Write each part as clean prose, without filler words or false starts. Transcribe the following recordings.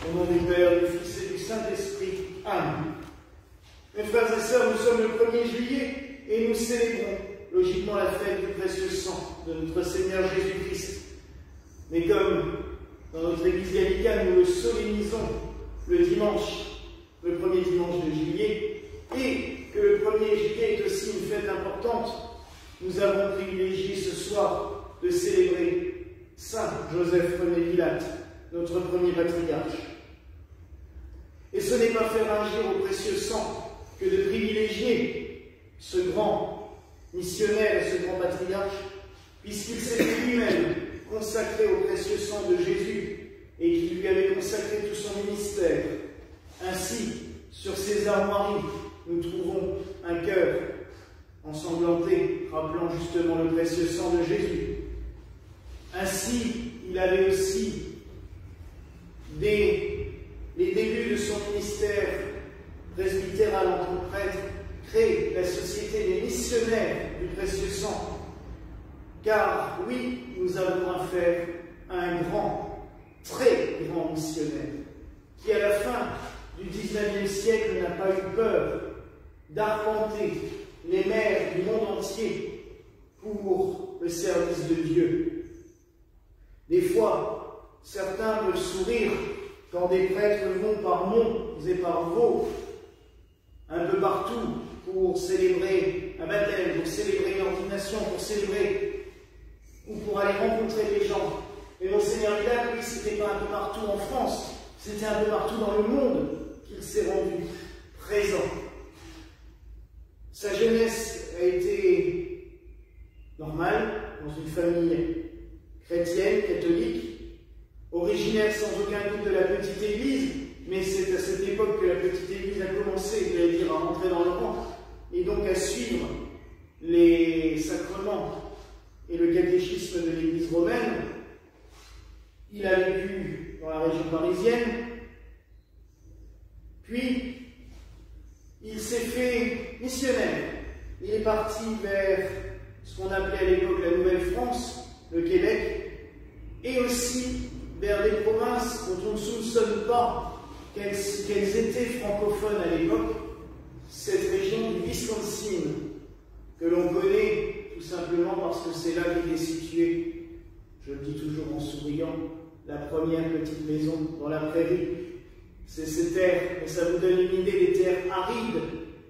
Au nom du Père, du Fils et du Saint-Esprit. Amen. Mes frères et sœurs, nous sommes le 1er juillet et nous célébrons logiquement la fête du précieux sang de notre Seigneur Jésus-Christ. Mais comme dans notre Église gallicane, nous le solennisons le dimanche, le 1er dimanche de juillet, et que le 1er juillet est aussi une fête importante, nous avons privilégié ce soir de célébrer Saint Joseph René Villate, notre premier patriarche. Et ce n'est pas faire agir au précieux sang que de privilégier ce grand missionnaire, ce grand patriarche, puisqu'il s'était lui-même consacré au précieux sang de Jésus et qui lui avait consacré tout son ministère. Ainsi, sur ses armoiries, nous trouvons un cœur ensanglanté, rappelant justement le précieux sang de Jésus. Ainsi, il avait aussi, dès les débuts de son ministère presbytéral en tant que prêtre, créé la Société des missionnaires du précieux sang. Car oui, nous avons affaire à un grand, très grand missionnaire, qui à la fin du XIXe siècle n'a pas eu peur d'arpenter les mers du monde entier pour le service de Dieu. Des fois, certains peuvent sourire quand des prêtres vont par monts et par vaux, un peu partout, pour célébrer un baptême, pour célébrer une ordination, pour célébrer ou pour aller rencontrer les gens. Et Monseigneur Villate, lui, c'était pas un peu partout en France, c'était un peu partout dans le monde qu'il s'est rendu présent. Sa jeunesse a été normale, dans une famille chrétienne, catholique, originaire sans aucun doute de la petite église, mais c'est à cette époque que la petite église a commencé, je vais dire, à rentrer dans le rang, et donc à suivre les sacrements et le catéchisme de l'église romaine. Il a vécu dans la région parisienne, puis il s'est fait missionnaire. Il est parti vers ce qu'on appelait à l'époque la Nouvelle-France, le Québec, et aussi vers des provinces dont on ne soupçonne pas qu'elles étaient francophones à l'époque, cette région du Wisconsin, que l'on connaît tout simplement parce que c'est là qu'était située, je le dis toujours en souriant, la première petite maison dans la prairie. C'est ces terres, et ça vous donne une idée des terres arides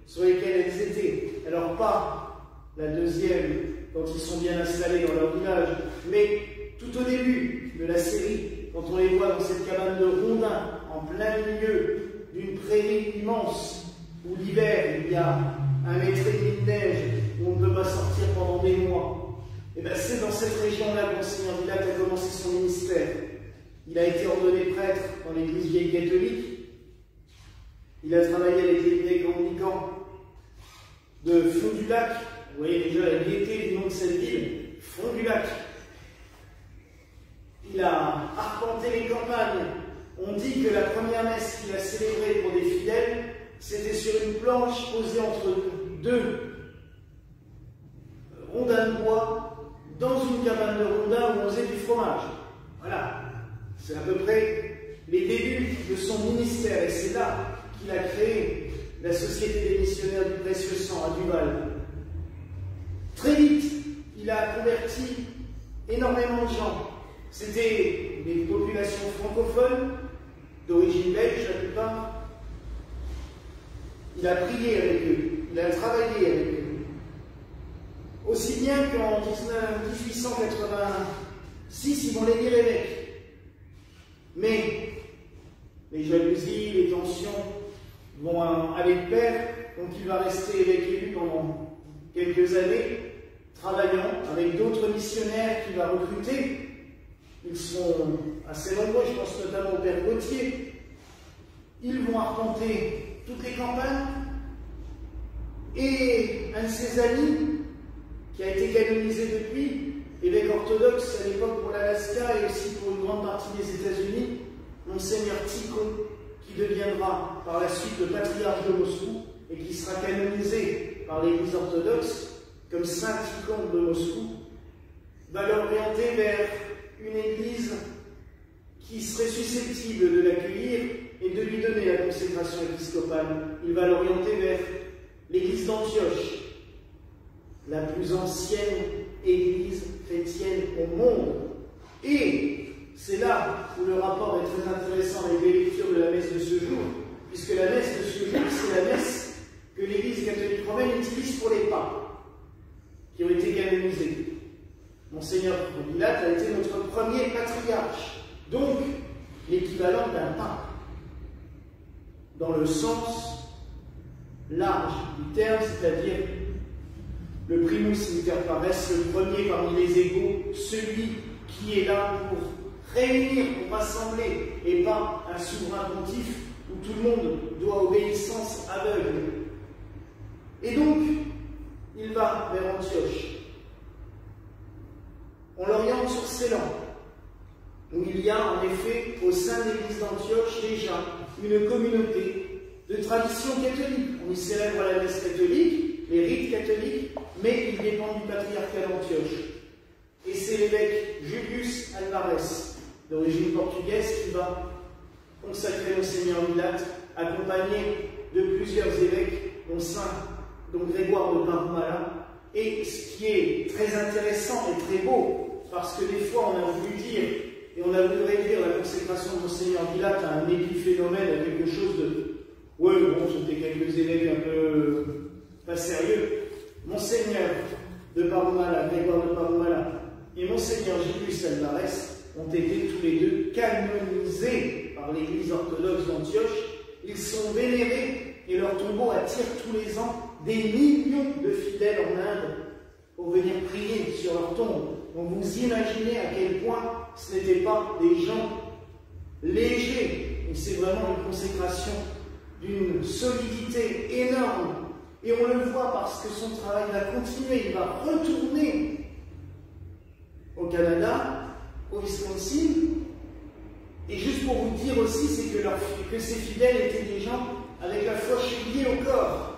sur lesquelles elles étaient. Alors pas la deuxième, quand ils sont bien installés dans leur village, mais tout au début de la série, quand on les voit dans cette cabane de rondins, en plein milieu d'une prairie immense, où l'hiver, il y a 1,5 mètre de neige, où on ne peut pas sortir pendant des mois. Et bien c'est dans cette région-là que Monseigneur Villate a commencé son ministère. Il a été ordonné prêtre dans l'église vieille catholique. Il a travaillé avec les évêques anglicans de Fond-du-Lac. Vous voyez déjà la gaieté du nom de cette ville, Fond-du-Lac. Il a arpenté les campagnes. On dit que la première messe qu'il a célébrée pour des fidèles, c'était sur une planche posée entre deux rondins de bois dans une cabane de rondins où on faisait du fromage. Voilà. C'est à peu près les débuts de son ministère, et c'est là qu'il a créé la Société des missionnaires du précieux sang à Duval. Très vite, il a converti énormément de gens. C'était des populations francophones, d'origine belge la plupart. Il a prié avec eux, il a travaillé avec eux. Aussi bien qu'en 1886, ils vont l'élire évêque. Mais les jalousies, les tensions vont aller de pair, donc il va rester évêque élu pendant quelques années, travaillant avec d'autres missionnaires qu'il va recruter. Ils sont assez nombreux, je pense notamment au père Gauthier. Ils vont arpenter toutes les campagnes. Et un de ses amis, qui a été canonisé depuis, évêque orthodoxe à l'époque pour l'Alaska et aussi pour une grande partie des États-Unis, Monseigneur Tico, qui deviendra par la suite le patriarche de Moscou et qui sera canonisé par l'Église orthodoxe comme Saint Tikhon de Moscou, va l'orienter vers une église qui serait susceptible de l'accueillir consécration épiscopale, il va l'orienter vers l'église d'Antioche, la plus ancienne église chrétienne au monde. Et c'est là où le rapport est très intéressant avec les lectures de la messe de ce jour, puisque la messe de ce jour, c'est la messe que l'Église catholique romaine utilise pour les papes, qui ont été canonisés. Monseigneur Pilate a été notre premier patriarche, donc l'équivalent d'un pape, dans le sens large du terme, c'est-à-dire le primus inter pares, le premier parmi les égaux, celui qui est là pour réunir, pour rassembler, et pas un souverain pontife où tout le monde doit obéissance aveugle. Et donc, il va vers Antioche. On l'oriente sur Ceylan, où il y a en effet, au sein de l'église d'Antioche, déjà une communauté de tradition catholique. On y célèbre la messe catholique, les rites catholiques, mais il dépend du patriarcat d'Antioche. Et c'est l'évêque Julius Alvarez, d'origine portugaise, qui va consacrer Monseigneur Pilate, accompagné de plusieurs évêques, dont Grégoire de Parumala. Et ce qui est très intéressant et très beau, parce que des fois on a voulu dire, et on a voulu réduire la consécration de Monseigneur Pilate à un épiphénomène, à quelque chose de... Ouais, bon, c'était quelques évêques un peu pas sérieux. Monseigneur de Parumala, Grégoire de Parumala, et Monseigneur Julius Alvarez ont été tous les deux canonisés par l'Église orthodoxe d'Antioche. Ils sont vénérés et leur tombeau attire tous les ans des millions de fidèles en Inde pour venir prier sur leur tombe. Donc vous imaginez à quel point ce n'étaient pas des gens légers. Et c'est vraiment une consécration d'une solidité énorme. Et on le voit parce que son travail va continuer. Il va retourner au Canada, au Wisconsin. Et juste pour vous dire aussi, c'est que ces fidèles étaient des gens avec la foi chevillée au corps.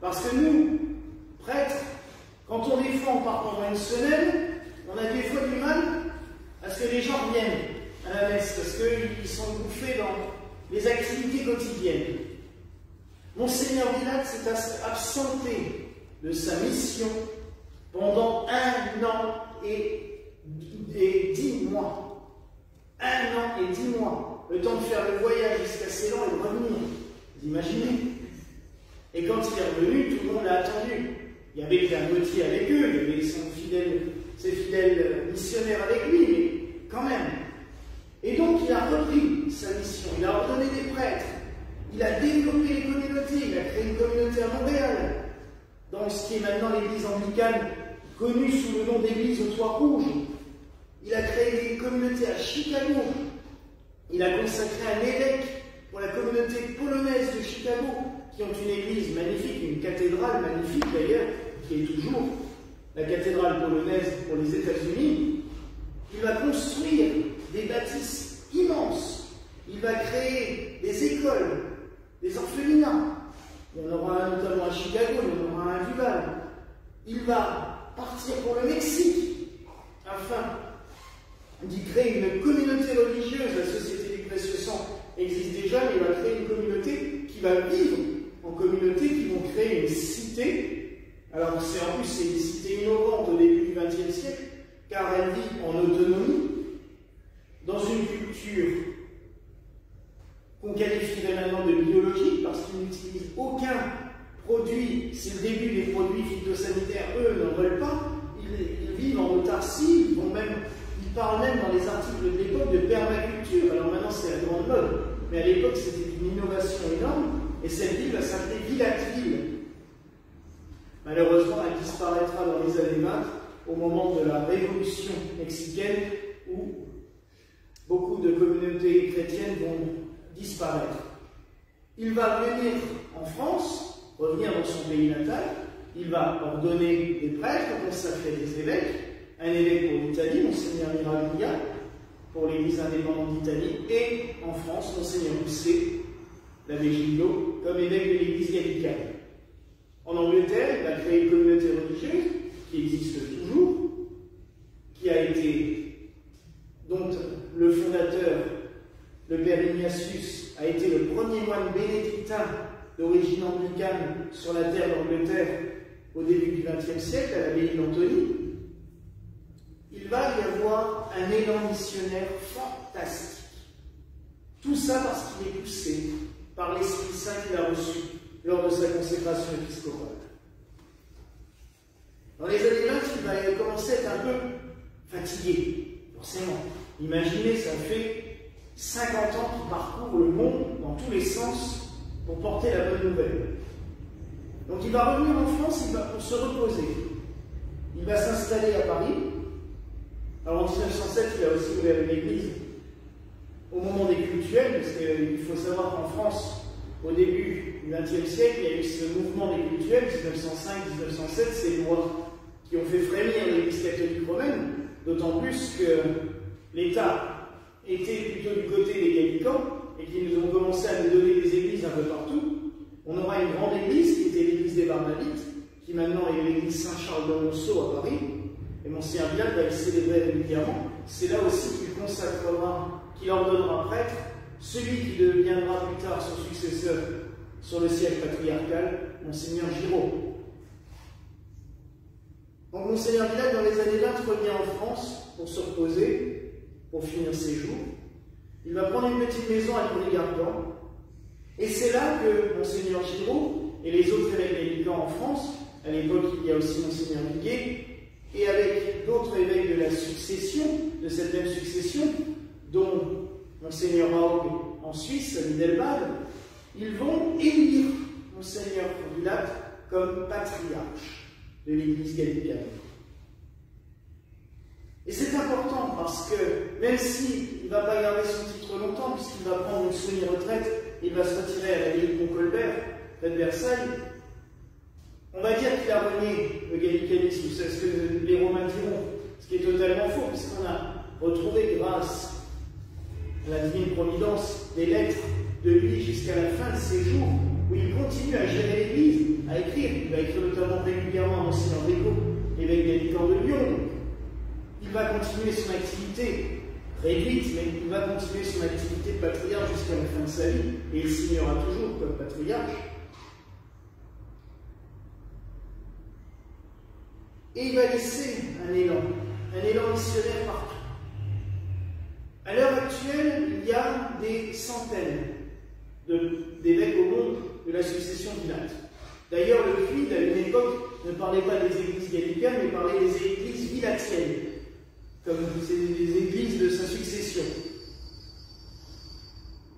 Parce que nous, prêtres, quand on des fois on part pendant une semaine, on a des fois du mal à ce que les gens viennent à la messe, parce qu'ils sont bouffés dans les activités quotidiennes. Monseigneur Pilate s'est absenté de sa mission pendant 1 an et 10 mois. 1 an et 10 mois. Le temps de faire le voyage jusqu'à Ceylan et de revenir. Vous imaginez? Et quand il est revenu, tout le monde l'a attendu. Il y avait Claire Gauthier avec eux, il y avait ses fidèles missionnaires avec lui, mais quand même. Et donc il a repris sa mission, il a ordonné des prêtres, il a développé les communautés, il a créé une communauté à Montréal, dans ce qui est maintenant l'église anglicane, connue sous le nom d'église aux Toits Rouges. Il a créé des communautés à Chicago. Il a consacré un évêque pour la communauté polonaise de Chicago, qui ont une église magnifique, une cathédrale magnifique d'ailleurs, qui est toujours la cathédrale polonaise pour les États-Unis. Il va construire des bâtisses immenses. Il va créer des écoles, des orphelinats. Il y en aura un notamment à Chicago, il y en aura un à Duval. Il va partir pour le Mexique afin d'y créer une communauté religieuse. La Société du Précieux Sang existe déjà, mais il va créer une communauté qui va vivre en communauté, qui vont créer une cité. Alors c'est une cité innovante au début du XXe siècle, car elle vit en autonomie, dans une culture qu'on qualifierait maintenant de biologique, parce qu'ils n'utilisent aucun produit. C'est le début des produits phytosanitaires, eux n'en veulent pas. Ils vivent en autarcie, ils parlent même dans les articles de l'époque de permaculture. Alors maintenant c'est la grande mode, mais à l'époque c'était une innovation énorme, et cette ville va s'appeler Villacville. Malheureusement, elle disparaîtra dans les années 20, au moment de la révolution mexicaine, où beaucoup de communautés chrétiennes vont disparaître. Il va venir en France, revenir dans son pays natal, il va ordonner des prêtres, consacrer des évêques, un évêque pour l'Italie, Monseigneur Miraglia, pour l'Église indépendante d'Italie, et en France, Monseigneur Housset, l'abbé Gillot, comme évêque de l'Église gallicane. En Angleterre, il a créé une communauté religieuse qui existe toujours, qui a été, dont le fondateur, le père Ignatius a été le premier moine bénédictin d'origine anglicane sur la terre d'Angleterre au début du XXe siècle, à l'abbaye d'Antony, il va y avoir un élan missionnaire fantastique. Tout ça parce qu'il est poussé par l'Esprit Saint qu'il a reçu lors de sa consécration épiscopale. Dans les années 20, il va commencer à être un peu fatigué, forcément. Imaginez, ça fait 50 ans qu'il parcourt le monde dans tous les sens pour porter la bonne nouvelle. Donc il va revenir en France pour se reposer. Il va s'installer à Paris. Alors en 1907, il a aussi ouvert une église au moment des cultuels, parce qu'il faut savoir qu'en France, au début du XXe siècle, il y a eu ce mouvement des cultuels, 1905-1907, ces lois qui ont fait frémir l'Église catholique romaine, d'autant plus que l'État était plutôt du côté des gallicans et qu'ils nous ont commencé à nous donner des églises un peu partout. On aura une grande église qui était l'église des Barnabites, qui maintenant est l'église Saint-Charles de Monceau à Paris, et Monseigneur Villal va y célébrer régulièrement. C'est là aussi qu'il consacrera, qu'il ordonnera prêtre, celui qui deviendra plus tard son successeur sur le siège patriarcal, Monseigneur Giraud. Donc Monseigneur Villal, dans les années 20, revient en France pour se reposer, pour finir ses jours. Il va prendre une petite maison à Livry-Gargan. Et c'est là que Monseigneur Giraud et les autres évêques gallicans en France, à l'époque il y a aussi Monseigneur Viguet, et avec d'autres évêques de la succession, de cette même succession, dont Monseigneur Haug en Suisse, à Middelbad, ils vont élire Monseigneur Villal comme patriarche de l'Église gallicane. Et c'est important parce que même s'il ne va pas garder son titre longtemps, puisqu'il va prendre une semi-retraite, il va se retirer à l'abbaye de Montcolbert, près de Versailles, on va dire qu'il a renié le gallicanisme, c'est ce que les Romains diront, ce qui est totalement faux, puisqu'on a retrouvé, grâce à la divine providence, des lettres de lui jusqu'à la fin de ses jours, où il continue à gérer l'Église, à écrire. Il va écrire notamment régulièrement à Monseigneur Bécaud, évêque gallican de Lyon. Il va continuer son activité, réduite, mais il va continuer son activité de patriarche jusqu'à la fin de sa vie, et il signera toujours comme patriarche. Et il va laisser un élan missionnaire partout. À l'heure actuelle, il y a des centaines d'évêques au monde de la succession Villate. D'ailleurs, le Creed, à une époque, ne parlait pas des églises gallicanes, mais parlait des églises villatiennes, comme des églises de sa succession.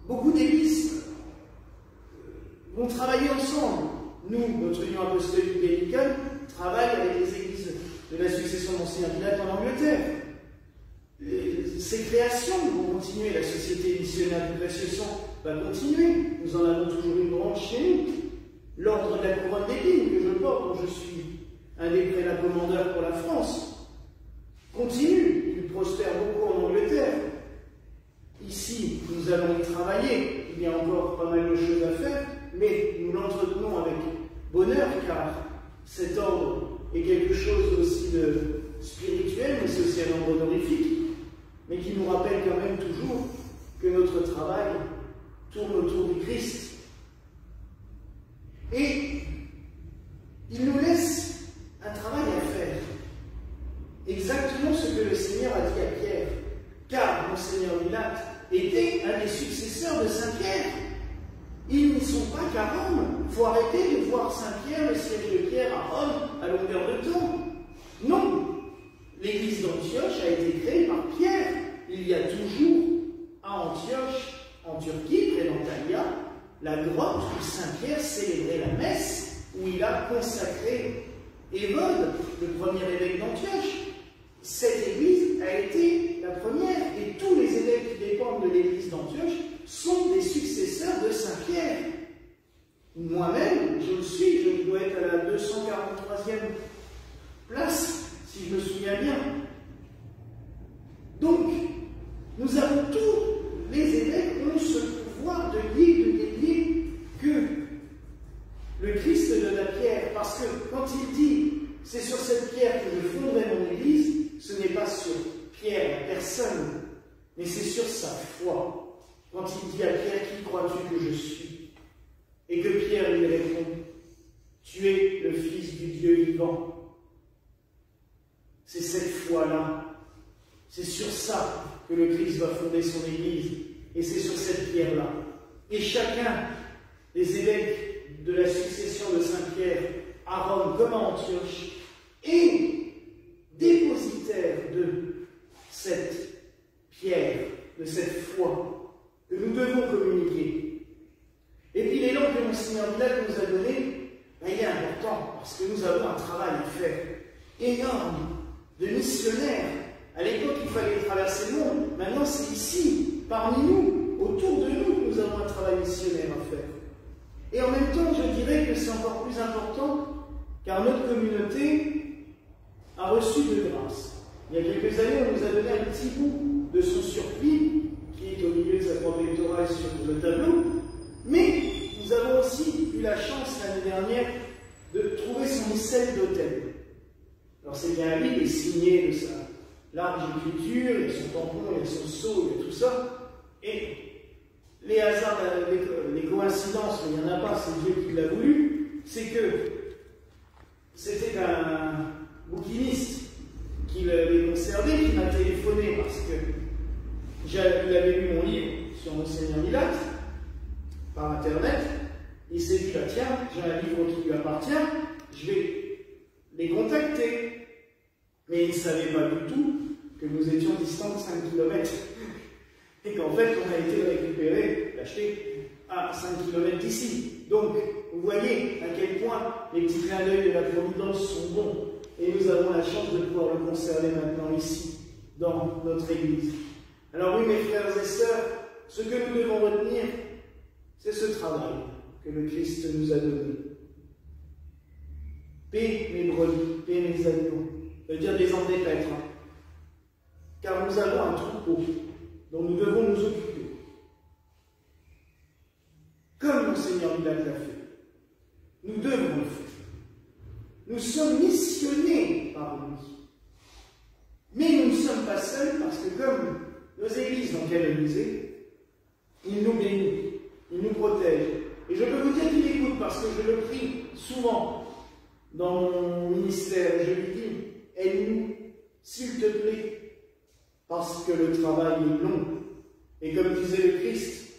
Beaucoup d'églises vont travailler ensemble. Nous, notre Union apostolique gallicane, travaille avec les églises de la succession de Monseigneur Villate en Angleterre. Ces créations vont continuer, la Société missionnaire du Précieux Sang va continuer. Nous en avons toujours une branche chez nous. L'ordre de la couronne d'épines que je porte, dont je suis un des prélats commandeurs pour la France, continue. Il prospère beaucoup en Angleterre. Ici, nous allons y travailler. Il y a encore pas mal de choses à faire, mais nous l'entretenons avec bonheur, car cet ordre est quelque chose aussi de spirituel, mais c'est aussi un ordre honorifique, mais qui nous rappelle quand même toujours que notre travail tourne autour du Christ. Et il nous laisse un travail à faire. Exactement ce que le Seigneur a dit à Pierre. Car Monseigneur Villate était un des successeurs de Saint-Pierre. Ils ne sont pas qu'à Rome. Il faut arrêter de voir Saint-Pierre, le siège de Pierre à Rome, à longueur de temps. Non. L'église d'Antioche a été créée par Pierre. Il y a toujours à Antioche, en Turquie, près d'Antalya, la grotte où Saint-Pierre célébrait la messe, où il a consacré Évode, le premier évêque d'Antioche. Cette église a été la première, et tous les évêques qui dépendent de l'église d'Antioche sont des successeurs de Saint-Pierre. Moi-même, je le suis, je dois être à la 243e place, si je me souviens bien. Donc, nous avons tous les évêques ont ce pouvoir de dire, de dédier que le Christ donne à Pierre, parce que quand il dit « c'est sur cette pierre que je fonderai mon église », ce n'est pas sur Pierre, la personne, mais c'est sur sa foi. quand il dit à Pierre, qui crois-tu que je suis? Et que Pierre lui répond, tu es le Fils du Dieu vivant. C'est cette foi-là, c'est sur ça que le Christ va fonder son Église, et c'est sur cette pierre-là. Et chacun des évêques de la succession de Saint-Pierre à Rome comme à Antioche est dépositaire de cette pierre, de cette foi que nous devons communiquer. Et puis l'élan que Monseigneur Villacq nous a donné, il est important parce que nous avons un travail à faire énorme de missionnaires. À l'époque, il fallait traverser le monde. Maintenant, c'est ici, parmi nous, autour de nous, que nous avons un travail missionnaire à faire. Et en même temps, je dirais que c'est encore plus important, car notre communauté a reçu de grâce. Il y a quelques années, on nous a donné un petit bout de son surplis, qui est au milieu de sa croix pectorale sur le tableau, mais nous avons aussi eu la chance l'année dernière de trouver son missel d'autel. Alors c'est bien lui, il est signé de sa large écriture, il y a son tampon, il y a son sceau, il y a tout ça. Et les hasards, les coïncidences, mais il n'y en a pas, c'est Dieu qui l'a voulu, c'est que c'était un bouquiniste qui l'avait conservé, qui m'a téléphoné parce qu'il avait lu mon livre sur Monseigneur Villacq par internet. Il s'est dit, bah, tiens, j'ai un livre qui lui appartient, je vais les contacter. Mais il ne savait pas du tout que nous étions distants de 5 km. Et qu'en fait, on a été récupéré, acheté à 5 km d'ici. Donc, vous voyez à quel point les petits clins d'œil de la Providence sont bons. Et nous avons la chance de pouvoir le conserver maintenant ici, dans notre Église. Alors oui, mes frères et sœurs, ce que nous devons retenir, c'est ce travail que le Christ nous a donné. Paix mes brebis, paix mes agneaux. Ça veut dire des en dépêtre. Car nous avons un troupeau dont nous devons nous occuper. Comme Monseigneur Villacq l'a fait. Nous devons le faire. Nous sommes missionnés par lui. Mais nous ne sommes pas seuls parce que comme nos églises sont canonisées, il nous bénit, il nous protège. Et je peux vous dire qu'il écoute parce que je le prie souvent dans mon ministère. Je lui dis, aide-nous, s'il te plaît, parce que le travail est long. Et comme disait le Christ,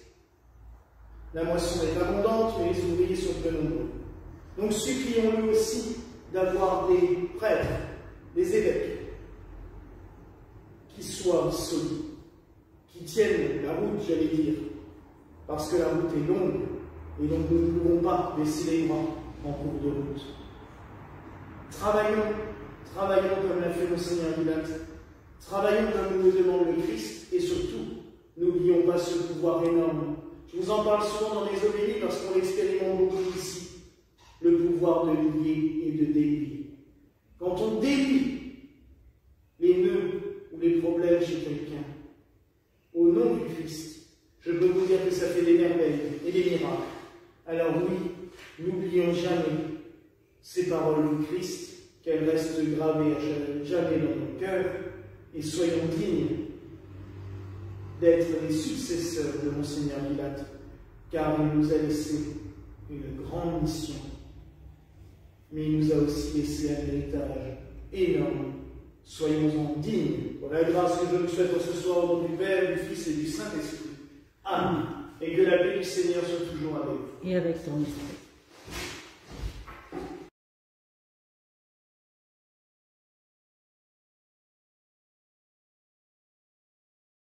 la moisson est abondante, mais les ouvriers sont peu nombreux. Donc supplions-lui aussi d'avoir des prêtres, des évêques, qui soient solides, qui tiennent la route, j'allais dire, parce que la route est longue, et donc nous ne pouvons pas baisser les bras en cours de route. Travaillons comme l'a fait Monseigneur Villacq, travaillons comme nous le demande le Christ, et surtout, n'oublions pas ce pouvoir énorme. Je vous en parle souvent dans les homélies parce qu'on l'expérimente beaucoup ici, le pouvoir de lier et de délier. Quand on délie les nœuds ou les problèmes chez quelqu'un, au nom du Christ, je peux vous dire que ça fait des merveilles et des miracles. Alors oui, n'oublions jamais ces paroles du Christ, qu'elles restent gravées à jamais dans nos cœurs, et soyons dignes d'être les successeurs de Monseigneur Villacq, car il nous a laissé une grande mission, mais il nous a aussi laissé un héritage énorme. Soyons-en dignes. Voilà la grâce que je vous souhaite ce soir au nom du Père, du Fils et du Saint-Esprit. Amen. Et que la paix du Seigneur soit toujours avec vous. Et avec ton esprit.